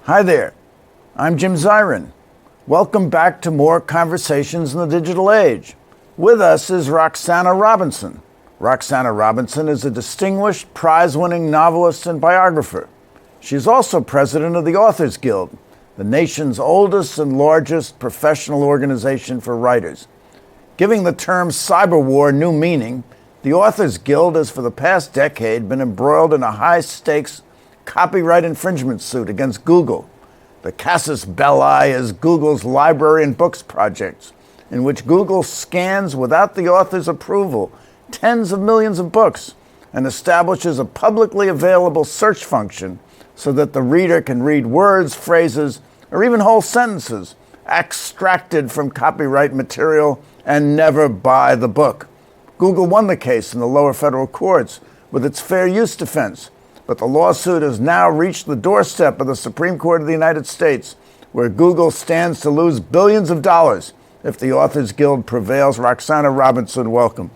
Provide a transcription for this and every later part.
Hi there, I'm Jim Zirin. Welcome back to more Conversations in the Digital Age. With us is Roxana Robinson. Roxana Robinson is a distinguished prize-winning novelist and biographer. She's also president of the Authors Guild, the nation's oldest and largest professional organization for writers. Giving the term cyber war new meaning, the Authors Guild has for the past decade been embroiled in a high-stakes copyright infringement suit against Google. The casus belli is Google's library and books projects, in which Google scans without the author's approval tens of millions of books and establishes a publicly available search function so that the reader can read words, phrases, or even whole sentences extracted from copyright material and never buy the book. Google won the case in the lower federal courts with its fair use defense. But the lawsuit has now reached the doorstep of the Supreme Court of the United States, where Google stands to lose billions of dollars if the Authors Guild prevails. Roxana Robinson, welcome.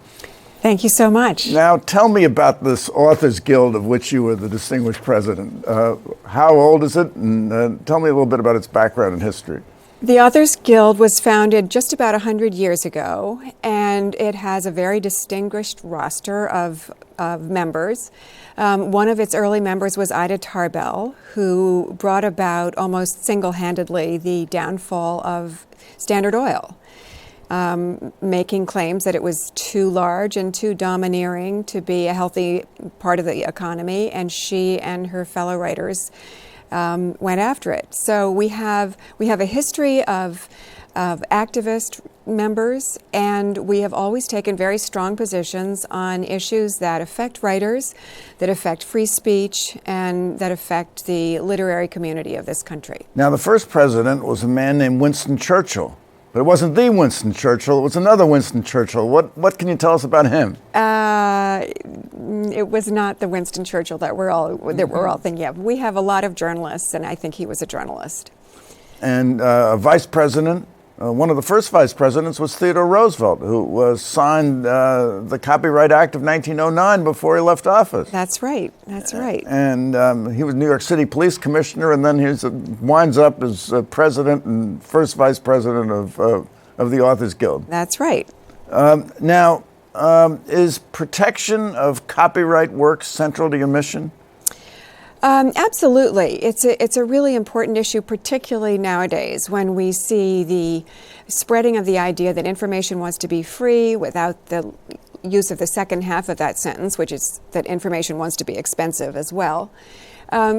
Thank you so much. Now, tell me about this Authors Guild of which you were the distinguished president. How old is it? And tell me a little bit about its background and history. The Authors Guild was founded just about 100 years ago, and it has a very distinguished roster of members. One of its early members was Ida Tarbell, who brought about almost single-handedly the downfall of Standard Oil, making claims that it was too large and too domineering to be a healthy part of the economy, and she and her fellow writers went after it. So we have a history of activist members, and we have always taken very strong positions on issues that affect writers, that affect free speech, and that affect the literary community of this country. Now, the first president was a man named Winston Churchill, but it wasn't the Winston Churchill, it was another Winston Churchill. What can you tell us about him? It was not the Winston Churchill that we're all thinking of. We have a lot of journalists, and I think he was a journalist. And a vice president, one of the first vice presidents was Theodore Roosevelt, who signed the Copyright Act of 1909 before he left office. That's right. That's right. And he was New York City police commissioner, and then he winds up as president and first vice president of the Authors Guild. That's right. Now, is protection of copyright works central to your mission? Absolutely. It's a really important issue, particularly nowadays when we see the spreading of the idea that information wants to be free without the use of the second half of that sentence, which is that information wants to be expensive as well.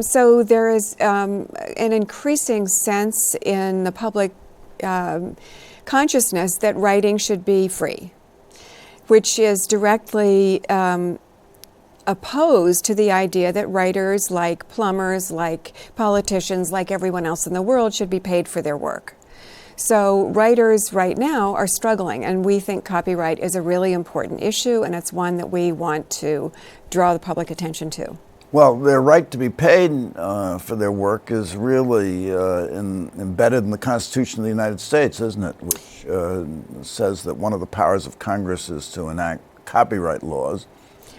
So there is an increasing sense in the public consciousness that writing should be free, which is directly opposed to the idea that writers, like plumbers, like politicians, like everyone else in the world, should be paid for their work. So writers right now are struggling, and we think copyright is a really important issue, and it's one that we want to draw the public attention to. Well, their right to be paid for their work is really embedded in the Constitution of the United States, isn't it? Which says that one of the powers of Congress is to enact copyright laws.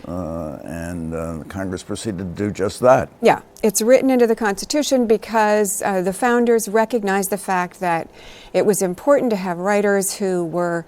And Congress proceeded to do just that. Yeah, it's written into the Constitution because the founders recognized the fact that it was important to have writers who were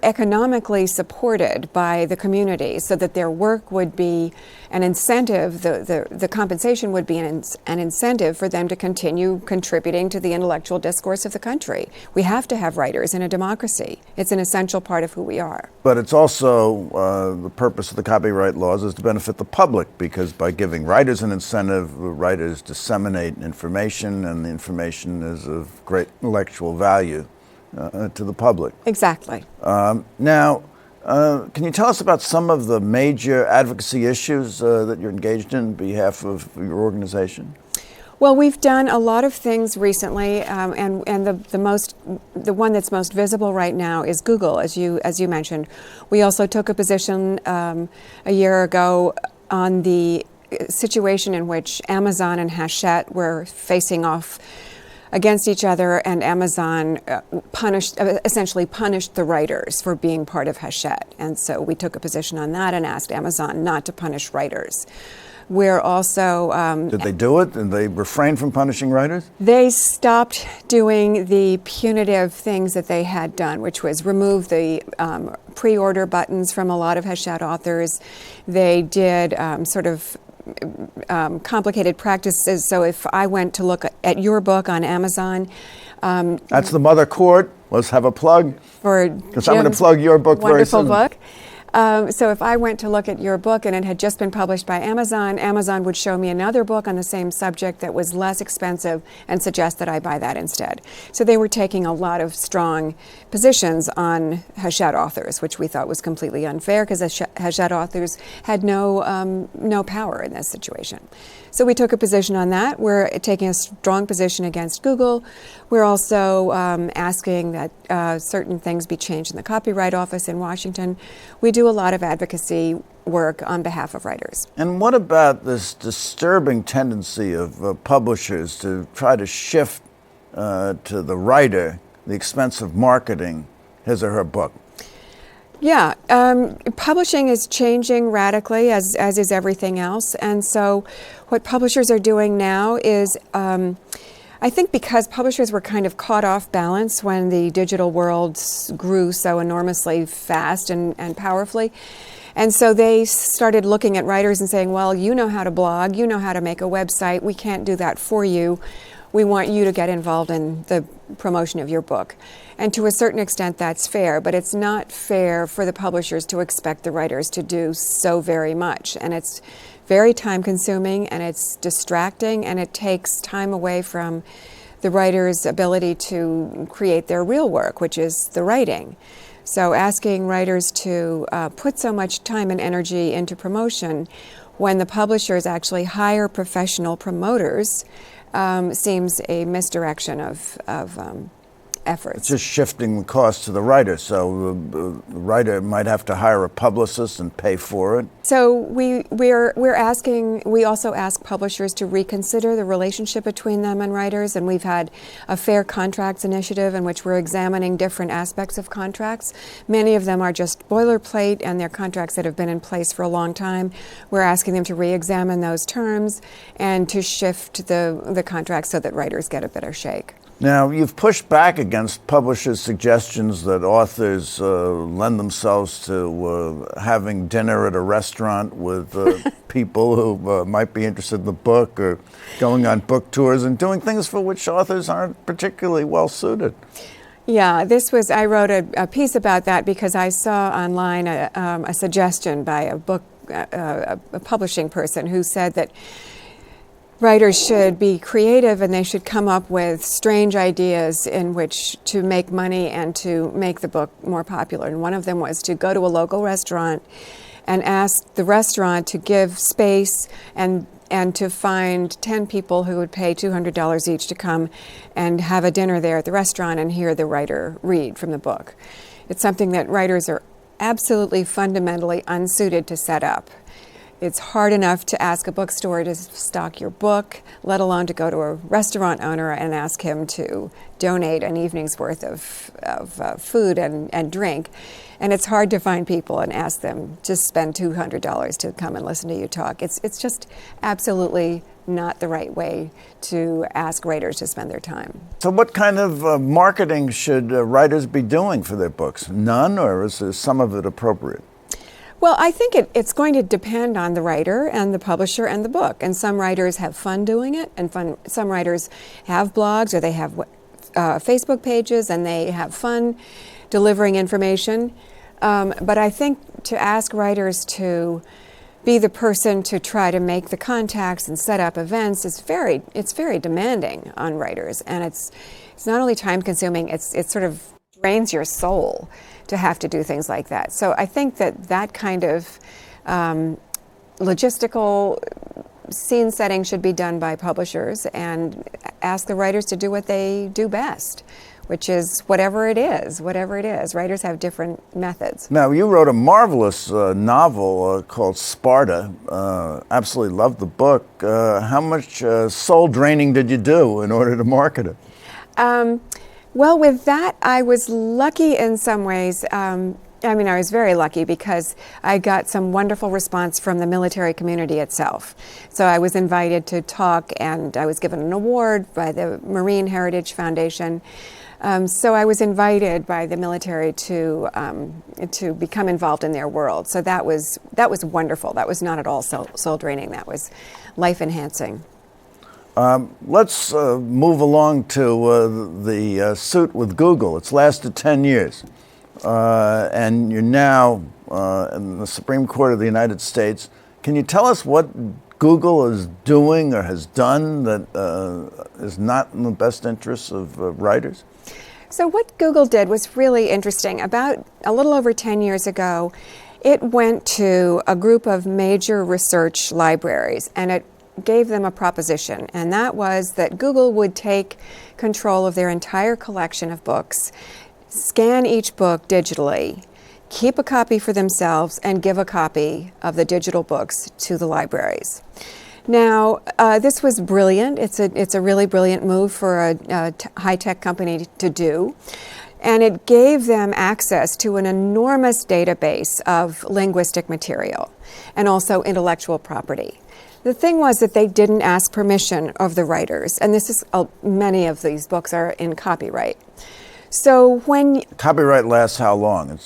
economically supported by the community so that their work would be an incentive, the compensation would be an incentive for them to continue contributing to the intellectual discourse of the country. We have to have writers in a democracy. It's an essential part of who we are. But it's also, the purpose of the copyright laws is to benefit the public, because by giving writers an incentive, writers disseminate information, and the information is of great intellectual value to the public. Exactly. Now, can you tell us about some of the major advocacy issues that you're engaged in on behalf of your organization? Well, we've done a lot of things recently, and the one that's most visible right now is Google, as you mentioned. We also took a position a year ago on the situation in which Amazon and Hachette were facing off against each other, and Amazon essentially punished the writers for being part of Hachette. And so we took a position on that and asked Amazon not to punish writers. We're also... Did they do it? And they refrained from punishing writers? They stopped doing the punitive things that they had done, which was remove the pre-order buttons from a lot of Hachette authors. They did complicated practices. So if I went to look at your book on Amazon... That's the mother court. Let's have a plug. Because I'm going to plug your book very soon. Wonderful book. So if I went to look at your book and it had just been published by Amazon, Amazon would show me another book on the same subject that was less expensive and suggest that I buy that instead. So they were taking a lot of strong positions on Hachette authors, which we thought was completely unfair because Hachette authors had no power in this situation. So we took a position on that. We're taking a strong position against Google. We're also asking that certain things be changed in the Copyright Office in Washington. We do a lot of advocacy work on behalf of writers. And what about this disturbing tendency of publishers to try to shift to the writer the expense of marketing his or her book? Yeah, publishing is changing radically, as is everything else. And so what publishers are doing now is, I think because publishers were kind of caught off balance when the digital world grew so enormously fast and powerfully. And so they started looking at writers and saying, well, you know how to blog, you know how to make a website, we can't do that for you. We want you to get involved in the promotion of your book. And to a certain extent, that's fair, but it's not fair for the publishers to expect the writers to do so very much. And it's very time-consuming, and it's distracting, and it takes time away from the writer's ability to create their real work, which is the writing. So asking writers to put so much time and energy into promotion when the publishers actually hire professional promoters seems a misdirection of efforts. It's just shifting the cost to the writer. So the writer might have to hire a publicist and pay for it. So we also ask publishers to reconsider the relationship between them and writers, and we've had a Fair Contracts initiative in which we're examining different aspects of contracts. Many of them are just boilerplate, and they're contracts that have been in place for a long time. We're asking them to re-examine those terms and to shift the contracts so that writers get a better shake. Now, you've pushed back against publishers' suggestions that authors lend themselves to having dinner at a restaurant with people who might be interested in the book, or going on book tours and doing things for which authors aren't particularly well suited. Yeah, I wrote a piece about that because I saw online a suggestion by a publishing person who said that writers should be creative and they should come up with strange ideas in which to make money and to make the book more popular. And one of them was to go to a local restaurant and ask the restaurant to give space and to find 10 people who would pay $200 each to come and have a dinner there at the restaurant and hear the writer read from the book. It's something that writers are absolutely fundamentally unsuited to set up. It's hard enough to ask a bookstore to stock your book, let alone to go to a restaurant owner and ask him to donate an evening's worth of food and drink. And it's hard to find people and ask them to spend $200 to come and listen to you talk. It's just absolutely not the right way to ask writers to spend their time. So what kind of marketing should writers be doing for their books? None, or is some of it appropriate? Well, I think it's going to depend on the writer and the publisher and the book. And some writers have fun doing it, and some writers have blogs or they have Facebook pages and they have fun delivering information. But I think to ask writers to be the person to try to make the contacts and set up events is very demanding on writers. And it's not only time consuming, it sort of drains your soul to have to do things like that. So I think that kind of logistical scene setting should be done by publishers, and ask the writers to do what they do best, which is whatever it is. Writers have different methods. Now, you wrote a marvelous novel called Sparta. Absolutely loved the book. How much soul draining did you do in order to market it? Well, with that, I was lucky in some ways. I was very lucky because I got some wonderful response from the military community itself. So I was invited to talk, and I was given an award by the Marine Heritage Foundation. So I was invited by the military to become involved in their world. So that was wonderful. That was not at all soul draining. That was life enhancing. Let's move along to the suit with Google. It's lasted 10 years. And you're now in the Supreme Court of the United States. Can you tell us what Google is doing or has done that is not in the best interests of writers? So what Google did was really interesting. About a little over 10 years ago, it went to a group of major research libraries, and it gave them a proposition, and that was that Google would take control of their entire collection of books, scan each book digitally, keep a copy for themselves, and give a copy of the digital books to the libraries. Now, this was brilliant. It's a really brilliant move for a high-tech company to do. And it gave them access to an enormous database of linguistic material and also intellectual property. The thing was that they didn't ask permission of the writers, and this is many of these books are in copyright. So when copyright lasts how long?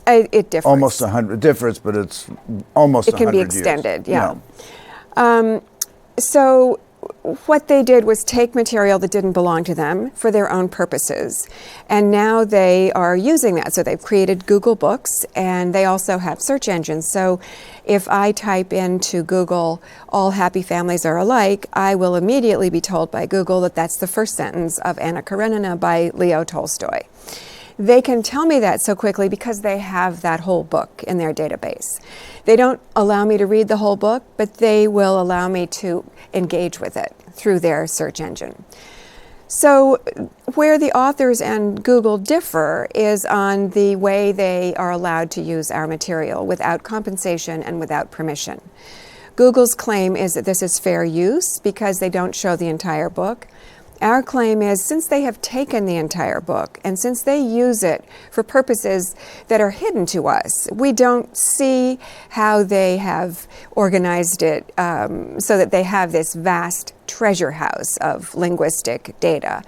It differs. Almost 100 differs, but it's almost 100 years. It can be extended, yeah. So what they did was take material that didn't belong to them for their own purposes, and now they are using that. So they've created Google Books, and they also have search engines. So if I type into Google, "all happy families are alike," I will immediately be told by Google that that's the first sentence of Anna Karenina by Leo Tolstoy. They can tell me that so quickly because they have that whole book in their database. They don't allow me to read the whole book, but they will allow me to engage with it through their search engine. So where the authors and Google differ is on the way they are allowed to use our material without compensation and without permission. Google's claim is that this is fair use because they don't show the entire book. Our claim is, since they have taken the entire book and since they use it for purposes that are hidden to us, we don't see how they have organized it so that they have this vast treasure house of linguistic data.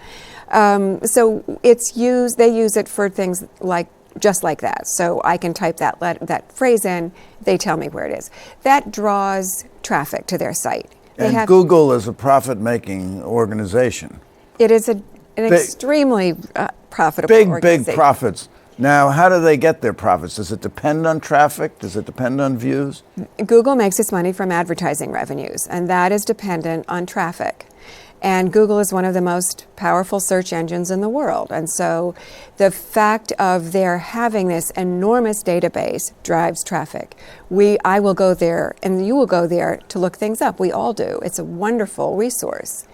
So they use it for things like just like that. So I can type that phrase in, they tell me where it is. That draws traffic to their site. And Google is a profit-making organization. It is an extremely profitable organization. Big profits. Now, how do they get their profits? Does it depend on traffic? Does it depend on views? Google makes its money from advertising revenues, and that is dependent on traffic. And Google is one of the most powerful search engines in the world. And so the fact of their having this enormous database drives traffic. I will go there, and you will go there to look things up. We all do. It's a wonderful resource.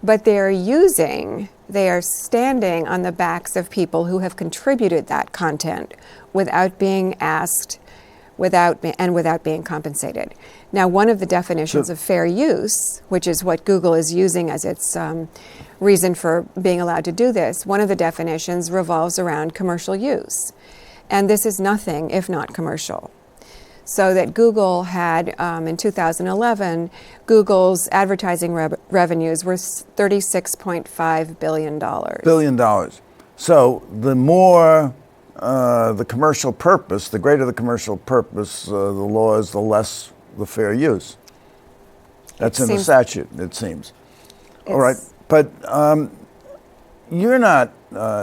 But they are standing on the backs of people who have contributed that content without being asked, without being compensated. Now, one of the definitions of fair use, which is what Google is using as its reason for being allowed to do this, one of the definitions revolves around commercial use. And this is nothing if not commercial. So that Google had, in 2011, Google's advertising revenues were $36.5 billion. $billion. So the more the commercial purpose, the greater the commercial purpose, the law is, the less the fair use. That's in the statute, it seems. All right, but you're not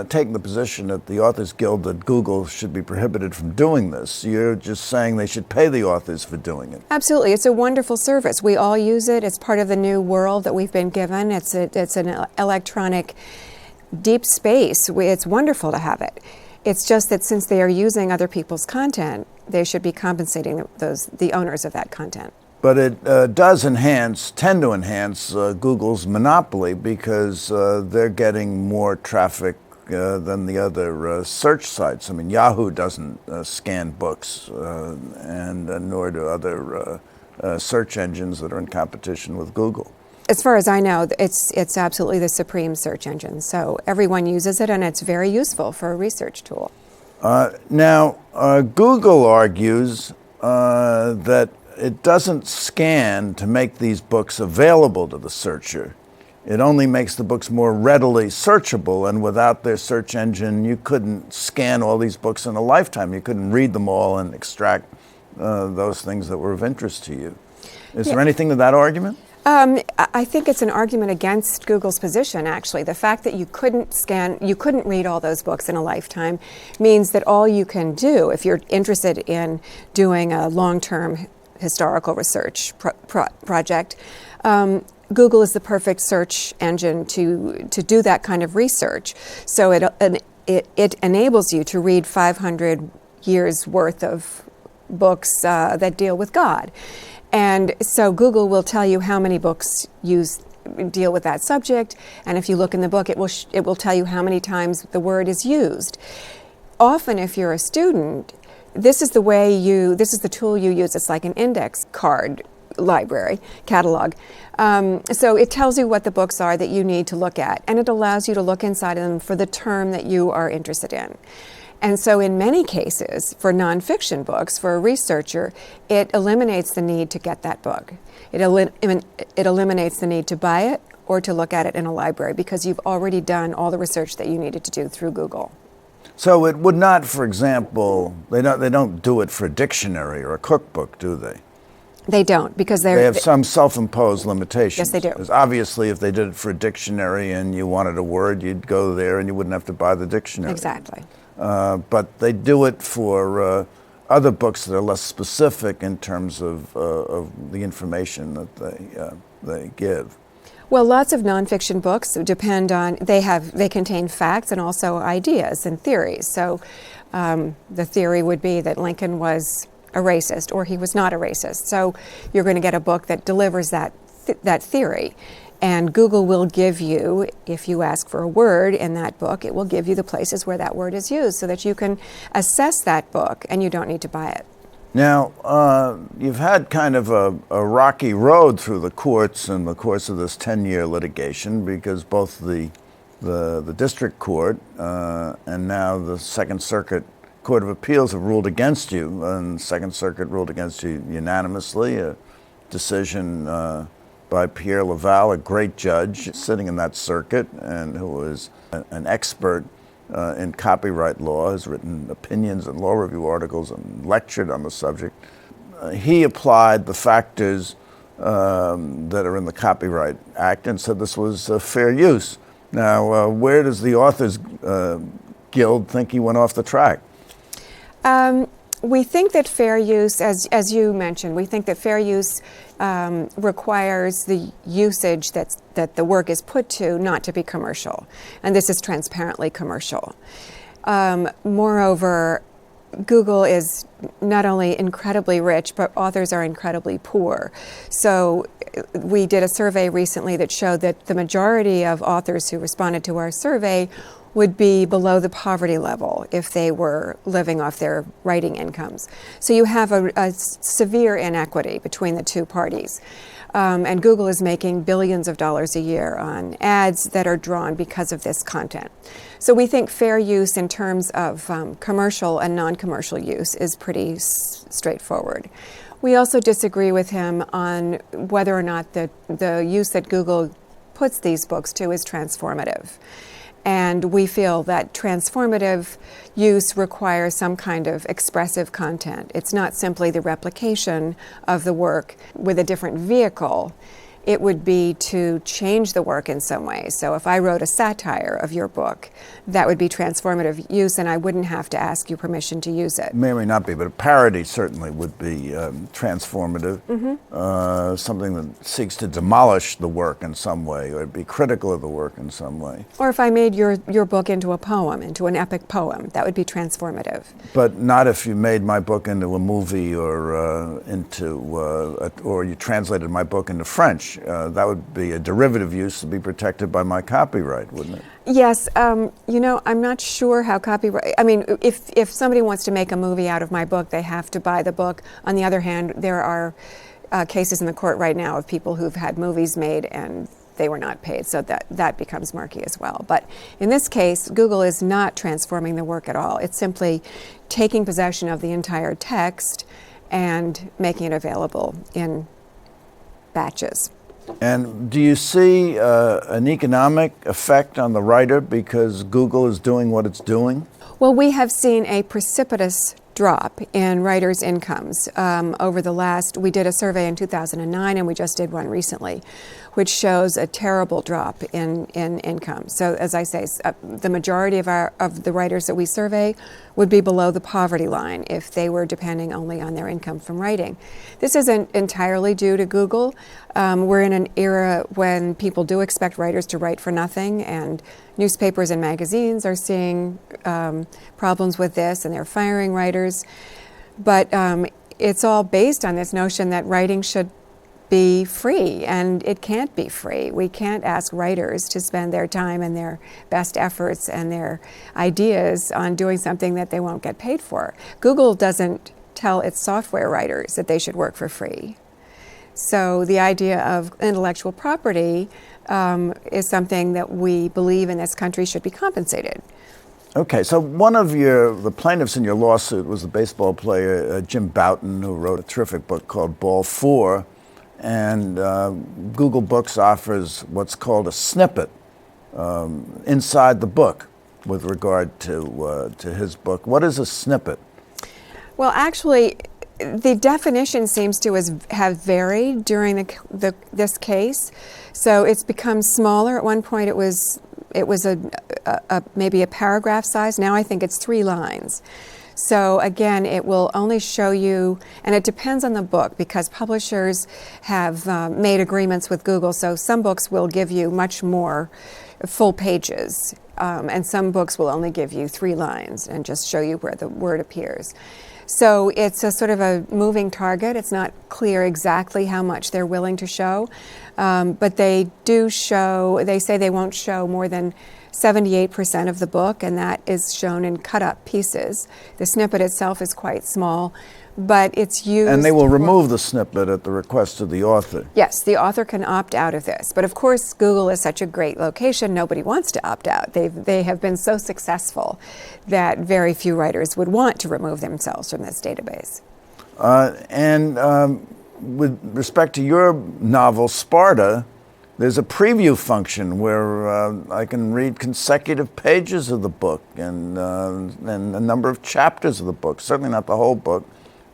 taking the position at the Authors Guild that Google should be prohibited from doing this. You're just saying they should pay the authors for doing it. Absolutely. It's a wonderful service. We all use it. It's part of the new world that we've been given. It's an electronic deep space. It's wonderful to have it. It's just that since they are using other people's content, they should be compensating the owners of that content. But it tend to enhance Google's monopoly because they're getting more traffic than the other search sites. I mean, Yahoo doesn't scan books, and nor do other search engines that are in competition with Google. As far as I know, it's absolutely the supreme search engine. So everyone uses it, and it's very useful for a research tool. Now, Google argues that it doesn't scan to make these books available to the searcher. It only makes the books more readily searchable, and without their search engine, you couldn't scan all these books in a lifetime. You couldn't read them all and extract those things that were of interest to you. Is there anything to that argument? I think it's an argument against Google's position, actually. The fact that you couldn't read all those books in a lifetime means that all you can do, if you're interested in doing a long-term historical research project, Google is the perfect search engine to do that kind of research. So it enables you to read 500 years worth of books that deal with God. And so Google will tell you how many books deal with that subject, and if you look in the book, it will tell you how many times the word is used. Often, if you're a student, this is the tool you use. It's like an index card library catalog. So it tells you what the books are that you need to look at, and it allows you to look inside of them for the term that you are interested in. And so in many cases, for nonfiction books, for a researcher, it eliminates the need to get that book. It eliminates the need to buy it or to look at it in a library because you've already done all the research that you needed to do through Google. So it would not, for example, they don't do it for a dictionary or a cookbook, do they? They don't, because they have some self-imposed limitations. Yes, they do. Because obviously, if they did it for a dictionary and you wanted a word, you'd go there and you wouldn't have to buy the dictionary. Exactly. But they do it for other books that are less specific in terms of the information that they give. Well, lots of nonfiction books depend on, they contain facts and also ideas and theories. So the theory would be that Lincoln was a racist or he was not a racist. So you're going to get a book that delivers that theory. And Google will give you, if you ask for a word in that book, it will give you the places where that word is used so that you can assess that book and you don't need to buy it. Now, you've had kind of a rocky road through the courts in the course of this 10-year litigation because both the district court and now the Second Circuit Court of Appeals have ruled against you, and the Second Circuit ruled against you unanimously, a decision by Pierre Laval, a great judge sitting in that circuit and who is an expert in copyright law, has written opinions and law review articles and lectured on the subject. He applied the factors that are in the Copyright Act and said this was fair use. Now, where does the Authors Guild think he went off the track? We think that fair use, as you mentioned, we think that fair use requires the usage that the work is put to not to be commercial. And this is transparently commercial. Moreover, Google is not only incredibly rich, but authors are incredibly poor. So we did a survey recently that showed that the majority of authors who responded to our survey would be below the poverty level if they were living off their writing incomes. So you have a severe inequity between the two parties. And Google is making billions of dollars a year on ads that are drawn because of this content. So we think fair use in terms of commercial and non-commercial use is pretty straightforward. We also disagree with him on whether or not the use that Google puts these books to is transformative. And we feel that transformative use requires some kind of expressive content. It's not simply the replication of the work with a different vehicle. it would be to change the work in some way. So if I wrote a satire of your book, that would be transformative use, and I wouldn't have to ask you permission to use it. May or may not be, but a parody certainly would be transformative. Something that seeks to demolish the work in some way, or be critical of the work in some way. Or if I made your book into a poem, into an epic poem, that would be transformative. But not if you made my book into a movie or or you translated my book into French. That would be a derivative use to be protected by my copyright, wouldn't it? Yes, I'm not sure how copyright. I mean, if somebody wants to make a movie out of my book, they have to buy the book. On the other hand, there are cases in the court right now of people who've had movies made and they were not paid, so that becomes murky as well. But in this case, Google is not transforming the work at all. It's simply taking possession of the entire text and making it available in batches. And do you see an economic effect on the writer because Google is doing what it's doing? Well, we have seen a precipitous drop in writers' incomes over the last. We did a survey in 2009, and we just did one recently, which shows a terrible drop in income. So, as I say, the majority of the writers that we survey would be below the poverty line if they were depending only on their income from writing. This isn't entirely due to Google. We're in an era when people do expect writers to write for nothing, and newspapers and magazines are seeing problems with this, and they're firing writers. But it's all based on this notion that writing should be free, and it can't be free. We can't ask writers to spend their time and their best efforts and their ideas on doing something that they won't get paid for. Google doesn't tell its software writers that they should work for free. So the idea of intellectual property is something that we believe in this country should be compensated. Okay, so one of the plaintiffs in your lawsuit was the baseball player Jim Bouton, who wrote a terrific book called Ball 4. And Google Books offers what's called a snippet inside the book with regard to his book. What is a snippet? Well, actually, the definition seems to have varied during this case. So it's become smaller. At one point, it was maybe a paragraph size. Now I think it's 3 lines. So again, it will only show you, and it depends on the book because publishers have made agreements with Google. So some books will give you much more full pages, and some books will only give you 3 lines and just show you where the word appears. So it's a sort of a moving target. It's not clear exactly how much they're willing to show, but they do show, they say they won't show more than 78% of the book, and that is shown in cut-up pieces. The snippet itself is quite small, but it's used... And they will remove the snippet at the request of the author. Yes, the author can opt out of this. But of course, Google is such a great location, nobody wants to opt out. They have been so successful that very few writers would want to remove themselves from this database. With respect to your novel, Sparta, there's a preview function where I can read consecutive pages of the book and a number of chapters of the book. Certainly not the whole book,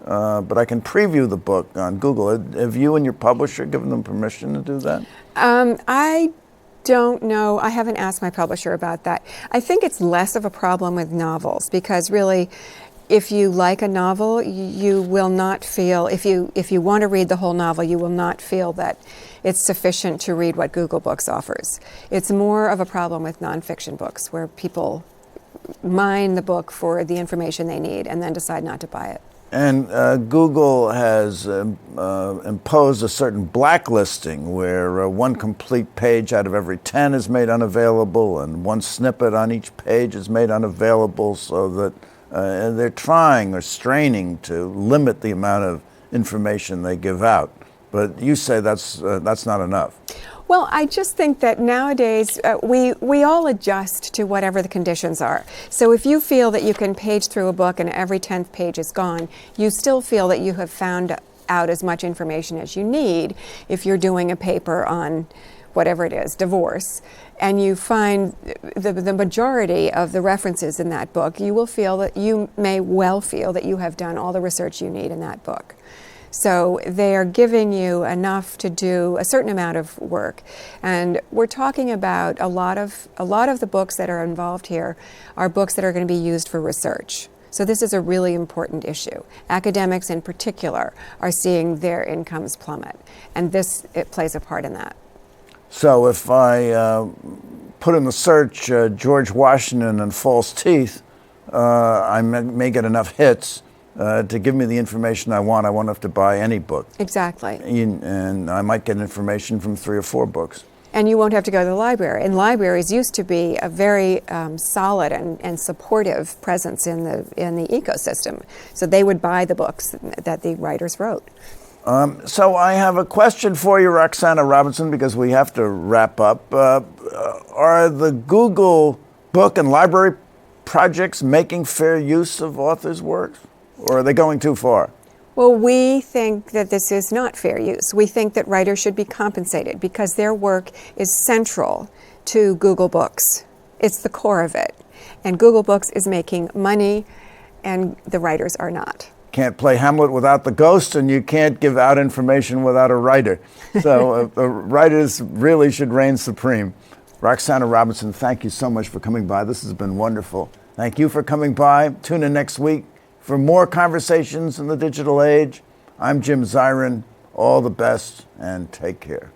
but I can preview the book on Google. Have you and your publisher given them permission to do that? I don't know. I haven't asked my publisher about that. I think it's less of a problem with novels because really, if you like a novel, you will not feel, if you want to read the whole novel, you will not feel that it's sufficient to read what Google Books offers. It's more of a problem with nonfiction books where people mine the book for the information they need and then decide not to buy it. And Google has imposed a certain blacklisting where 1 complete page out of every 10 is made unavailable and 1 snippet on each page is made unavailable, so that they're trying or straining to limit the amount of information they give out. But you say that's not enough. Well, I just think that nowadays we all adjust to whatever the conditions are. So if you feel that you can page through a book and every 10th page is gone, you still feel that you have found out as much information as you need if you're doing a paper on whatever it is, divorce, and you find the majority of the references in that book, you may well feel that you have done all the research you need in that book. So they are giving you enough to do a certain amount of work. And we're talking about a lot of the books that are involved here are books that are going to be used for research. So this is a really important issue. Academics in particular are seeing their incomes plummet, and it plays a part in that. So if I put in the search George Washington and false teeth, I may get enough hits to give me the information I want. I won't have to buy any book. Exactly. And I might get information from 3 or 4 books. And you won't have to go to the library. And libraries used to be a very solid and supportive presence in the ecosystem. So they would buy the books that the writers wrote. So I have a question for you, Roxana Robinson, because we have to wrap up. Are the Google book and library projects making fair use of authors' works, or are they going too far? Well, we think that this is not fair use. We think that writers should be compensated because their work is central to Google Books. It's the core of it. And Google Books is making money, and the writers are not. Can't play Hamlet without the ghost, and you can't give out information without a writer. So the writers really should reign supreme. Roxana Robinson, thank you so much for coming by. This has been wonderful. Thank you for coming by. Tune in next week for more conversations in the digital age. I'm Jim Zirin. All the best, and take care.